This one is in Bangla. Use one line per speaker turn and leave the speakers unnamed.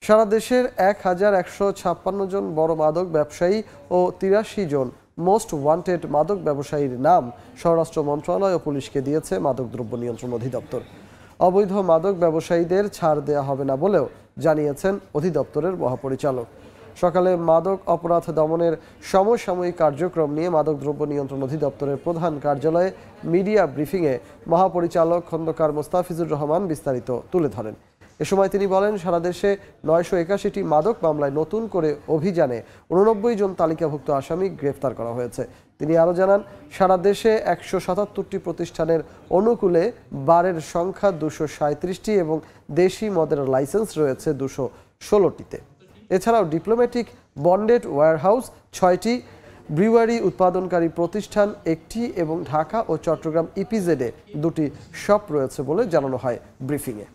সারা দেশের ১,১৫৬ জন বড় মাদক ব্যবসায়ী ও ৮৩ জন মোস্ট ওয়ান্টেড মাদক ব্যবসায়ীর নাম স্বরাষ্ট্র মন্ত্রণালয় ও পুলিশকে দিয়েছে মাদকদ্রব্য নিয়ন্ত্রণ অধিদপ্তর। অবৈধ মাদক ব্যবসায়ীদের ছাড় দেয়া হবে না বলেও জানিয়েছেন অধিদপ্তরের মহাপরিচালক। সকালে মাদক অপরাধ দমনের সমসাময়িক কার্যক্রম নিয়ে মাদকদ্রব্য নিয়ন্ত্রণ অধিদপ্তরের প্রধান কার্যালয়ে মিডিয়া ব্রিফিংয়ে মহাপরিচালক খন্দকার মোস্তাফিজুর রহমান বিস্তারিত তুলে ধরেন। এ সময় তিনি বলেন, সারা দেশে ৯৮১টি মাদক মামলায় নতুন করে অভিযানে ৮৯ জন তালিকাভুক্ত আসামি গ্রেফতার করা হয়েছে। তিনি আরও জানান, সারা দেশে ১৭৭টি প্রতিষ্ঠানের অনুকূলে বারের সংখ্যা ২৩৭টি এবং দেশি মদের লাইসেন্স রয়েছে ২১৬টিতে। এছাড়াও ডিপ্লোম্যাটিক বন্ডেড ওয়্যারহাউস ৬টি, ব্রিউয়ারি উৎপাদনকারী প্রতিষ্ঠান ১টি এবং ঢাকা ও চট্টগ্রাম ইপিজেডে ২টি শপ রয়েছে বলে জানানো হয় ব্রিফিংয়ে।